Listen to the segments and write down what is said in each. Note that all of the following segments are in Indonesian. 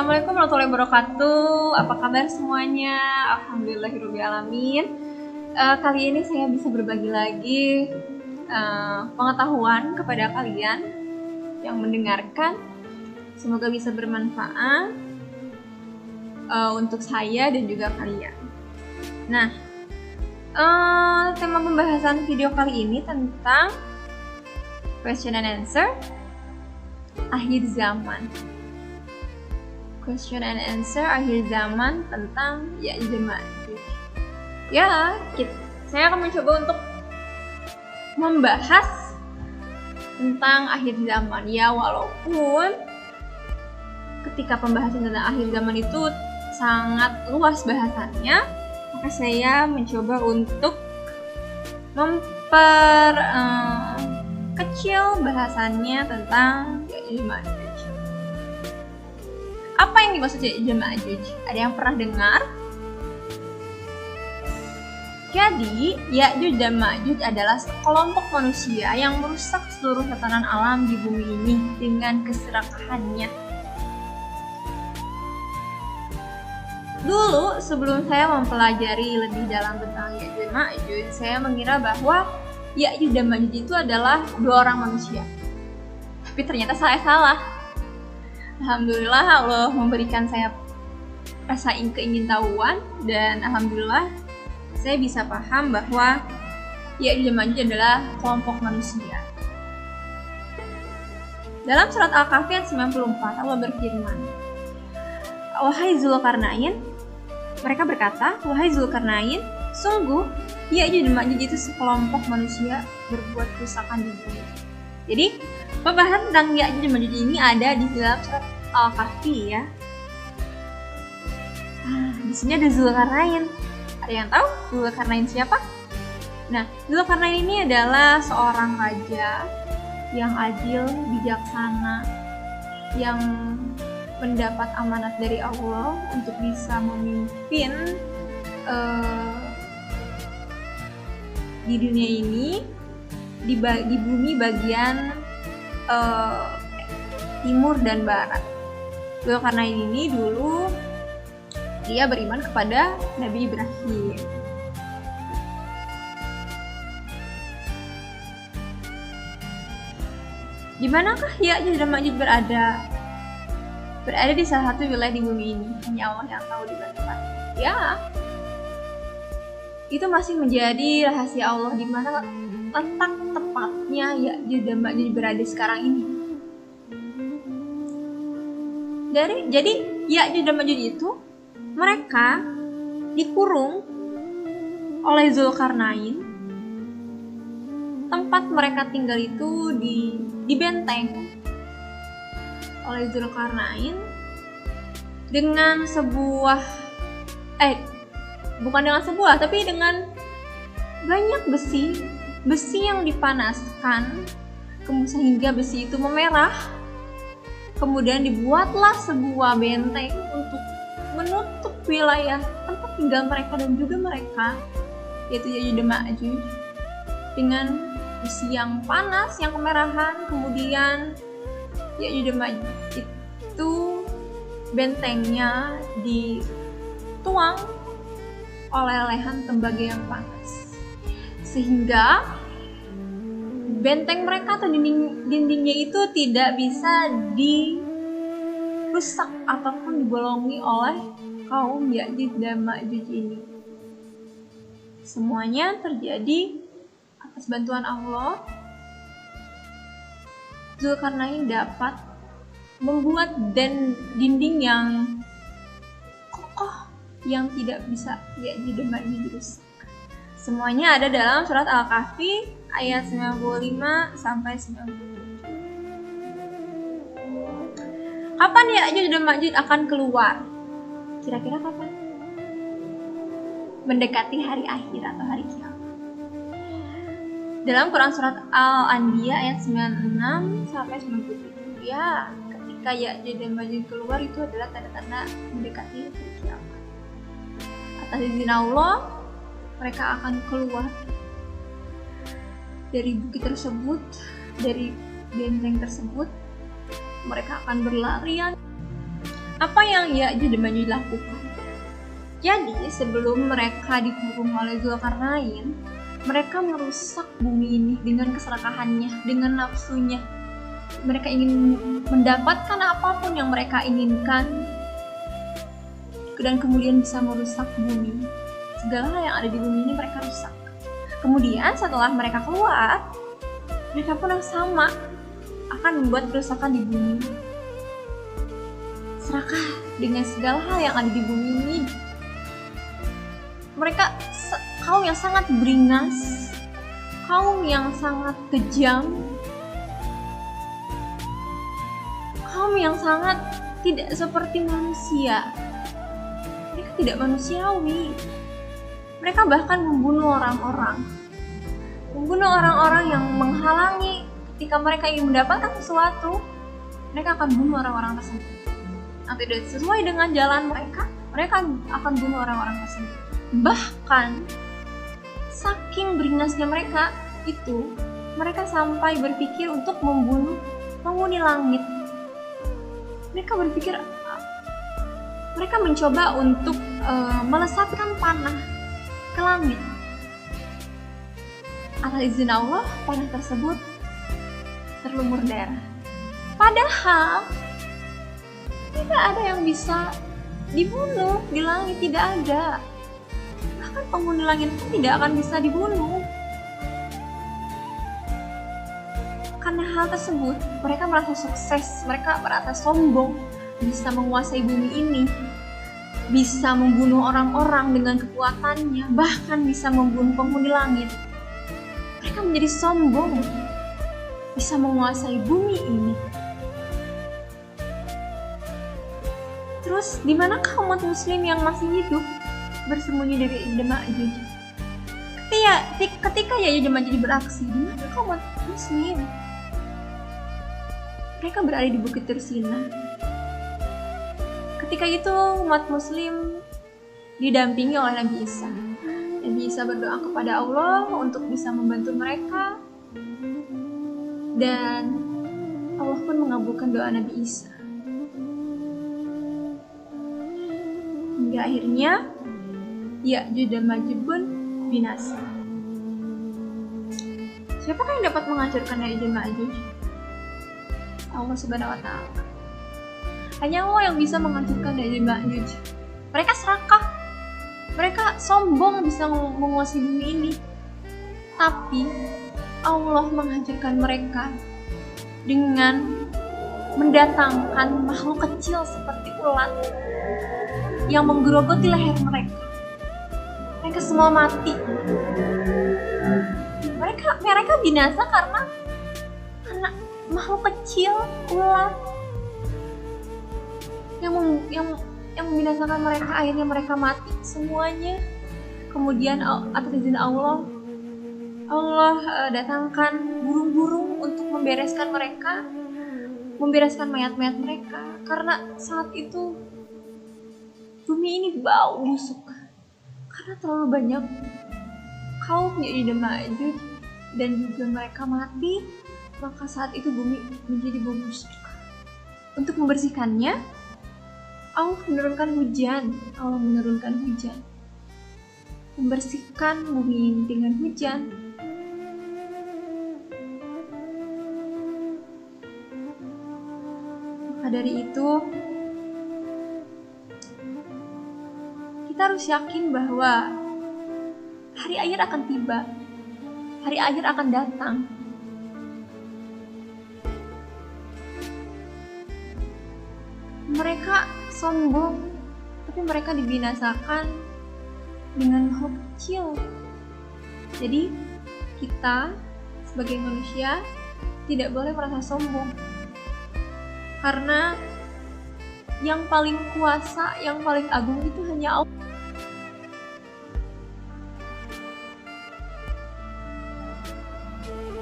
Assalamualaikum warahmatullahi wabarakatuh. Apa kabar semuanya? Alhamdulillahirrahmanirrahim. Kali ini saya bisa berbagi lagi pengetahuan kepada kalian yang mendengarkan. Semoga bisa bermanfaat untuk saya dan juga kalian. Nah, tema pembahasan video kali ini tentang question and answer akhir zaman. Question and answer akhir zaman tentang Ya'juj dan Ma'juj. Ya, saya akan mencoba untuk membahas tentang akhir zaman. Ya, walaupun ketika pembahasan tentang akhir zaman itu sangat luas bahasannya, maka saya mencoba untuk kecil bahasannya tentang Ya'juj dan Ma'juj. Apa yang dimaksud Ya'juj dan Ma'juj? Ada yang pernah dengar? Jadi, Ya'juj dan Ma'juj adalah sekelompok manusia yang merusak seluruh tatanan alam di bumi ini dengan keserakahannya. Dulu, sebelum saya mempelajari lebih dalam tentang Ya'juj dan Ma'juj, saya mengira bahwa Ya'juj dan Ma'juj itu adalah dua orang manusia. Tapi ternyata saya salah. Alhamdulillah Allah memberikan saya rasa keingintahuan, dan alhamdulillah saya bisa paham bahwa Ya'juj dan Ma'juj adalah kelompok manusia. Dalam surat Al-Kahfi ayat 94 Allah berfirman, "Wahai Zulkarnain," mereka berkata, "Wahai Zulkarnain, sungguh Ya'juj dan Ma'juj itu sekelompok manusia berbuat kerusakan di bumi." Jadi, pembahasan tentang Ya'juj dan Ma'juj ini ada di dalam surat Al-Kahfi ya. Di sini ada Zulkarnain. Ada yang tahu Zulkarnain siapa? Nah, Zulkarnain ini adalah seorang raja yang adil, bijaksana, yang mendapat amanat dari Allah untuk bisa memimpin di dunia ini, di bumi bagian timur dan barat. Zulkarnain ini dulu dia beriman kepada Nabi Ibrahim. Di manakah Ya'juj dan Ma'juj berada? Berada di salah satu wilayah di bumi ini. Hanya Allah yang tahu di mana. Ya, itu masih menjadi rahasia Allah di mana letak tepatnya Ya'juj dan Ma'juj berada sekarang ini. Jadi Ya'juj dan Ma'juj itu mereka dikurung oleh Zulkarnain. Tempat mereka tinggal itu dibenteng oleh Zulkarnain dengan tapi dengan banyak besi yang dipanaskan sehingga besi itu memerah. Kemudian dibuatlah sebuah benteng untuk menutup wilayah tempat tinggal mereka dan juga mereka, yaitu Ya'juj dan Ma'juj, dengan besi yang panas, yang kemerahan. Kemudian Ya'juj dan Ma'juj itu bentengnya dituang oleh lehan tembaga yang panas, sehingga benteng mereka atau dindingnya itu tidak bisa dirusak ataupun dibolongi oleh kaum Ya'juj dan Ma'juj ini. Semuanya terjadi atas bantuan Allah. Zulkarnain dapat membuat dinding yang kokoh yang tidak bisa Ya'juj dan Ma'juj rusak. Semuanya ada dalam surat Al-Kahfi ayat 95 sampai 97. Kapan Ya'juj dan Ma'juj akan keluar? Kira-kira kapan? Mendekati hari akhir atau hari kiamat. Dalam Quran surat Al-Anbiya ayat 96 sampai 97. Ya, ketika Ya'juj dan Ma'juj keluar itu adalah tanda-tanda mendekati hari kiamat. Atas izin Allah, mereka akan keluar dari bukit tersebut, dari benteng tersebut. Mereka akan berlarian Apa yang Ya'juj dan Ma'juj lakukan? Jadi sebelum mereka dikurung oleh Zulkarnain, mereka merusak bumi ini dengan keserakahannya, dengan nafsunya. Mereka ingin mendapatkan apapun yang mereka inginkan, dan kemudian bisa merusak bumi. Segala hal yang ada di bumi ini mereka rusak. Kemudian setelah mereka keluar, mereka pun yang sama akan membuat kerusakan di bumi. Serakah dengan segala hal yang ada di bumi ini. Mereka kaum yang sangat beringas, kaum yang sangat kejam, kaum yang sangat tidak seperti manusia. Mereka tidak manusiawi. Mereka bahkan membunuh orang-orang yang menghalangi ketika mereka ingin mendapatkan sesuatu. Mereka akan bunuh orang-orang tersebut. Yang tidak sesuai dengan jalan mereka akan bunuh orang-orang tersebut. Bahkan saking beringasnya mereka itu, mereka sampai berpikir untuk membunuh penghuni langit. Mereka mencoba untuk melesatkan panah ke langit. Atas izin Allah, panah tersebut terlumur darah. Padahal tidak ada yang bisa dibunuh di langit, tidak ada. Bahkan penghuni langit pun tidak akan bisa dibunuh. Karena hal tersebut, mereka merasa sukses, mereka merasa sombong, bisa menguasai bumi ini, bisa membunuh orang-orang dengan kekuatannya, bahkan bisa membunuh penghuni langit. Mereka menjadi sombong, bisa menguasai bumi ini. Terus, di manakah umat muslim yang masih hidup bersembunyi dari Ya'juj dan Ma'juj? Ketika Ya'juj dan Ma'juj beraksi, di manakah umat muslim? Mereka berada di Bukit Tursina. Ketika itu umat muslim didampingi oleh Nabi Isa. Nabi Isa berdoa kepada Allah untuk bisa membantu mereka, dan Allah pun mengabulkan doa Nabi Isa. Hingga akhirnya Ya'juj dan Ma'juj pun binasa. Siapakah yang dapat menghancurkan Ya'juj dan Ma'juj? Allah Subhanahu wa Ta'ala. Hanya Allah yang bisa menghancurkan Ya'juj dan Ma'juj. Mereka serakah, mereka sombong bisa menguasai bumi ini. Tapi Allah menghancurkan mereka dengan mendatangkan makhluk kecil seperti ulat yang menggerogoti leher mereka. Mereka semua mati. Mereka binasa karena makhluk kecil, ulat yang membinasakan mereka. Akhirnya mereka mati semuanya. Kemudian atas izin Allah datangkan burung-burung untuk membereskan mayat-mayat mereka, karena saat itu bumi ini bau busuk karena terlalu banyak kaum Ya'juj dan Ma'juj, dan juga mereka mati. Maka saat itu bumi menjadi bau busuk. Untuk membersihkannya, Allah menurunkan hujan, membersihkan bumi ini dengan hujan. Maka dari itu, kita harus yakin bahwa hari akhir akan tiba, hari akhir akan datang. Mereka sombong, tapi mereka dibinasakan dengan makhluk kecil. Jadi kita sebagai manusia tidak boleh merasa sombong, karena yang paling kuasa, yang paling agung itu hanya Allah.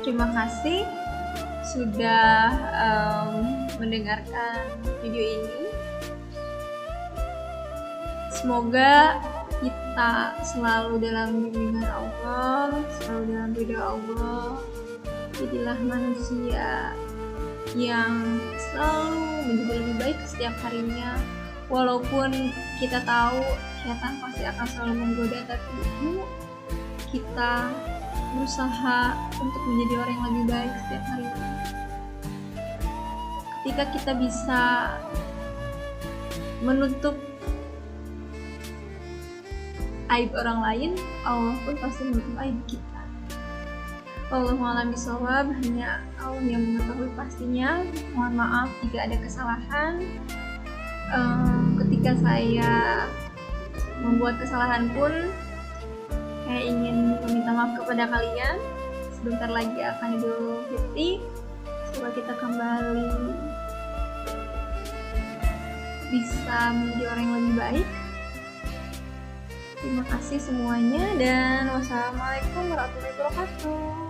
Terima kasih sudah mendengarkan video ini. Semoga kita selalu dalam bimbingan Allah, selalu dalam ridha Allah. Jadilah manusia yang selalu menjadi lebih baik setiap harinya, walaupun kita tahu setan pasti akan selalu menggoda, tapi yuk kita berusaha untuk menjadi orang yang lebih baik setiap harinya. Ketika kita bisa menutup aib orang lain, Allah pun pasti menutup aib kita. Wallahu a'lam bishawab, hanya Allah yang mengetahui pastinya. Mohon maaf jika ada kesalahan. Ketika saya membuat kesalahan pun, saya ingin meminta maaf kepada kalian. Sebentar lagi akan Idul Fitri, semoga kita kembali bisa menjadi orang yang lebih baik. Terima kasih semuanya, dan wassalamualaikum warahmatullahi wabarakatuh.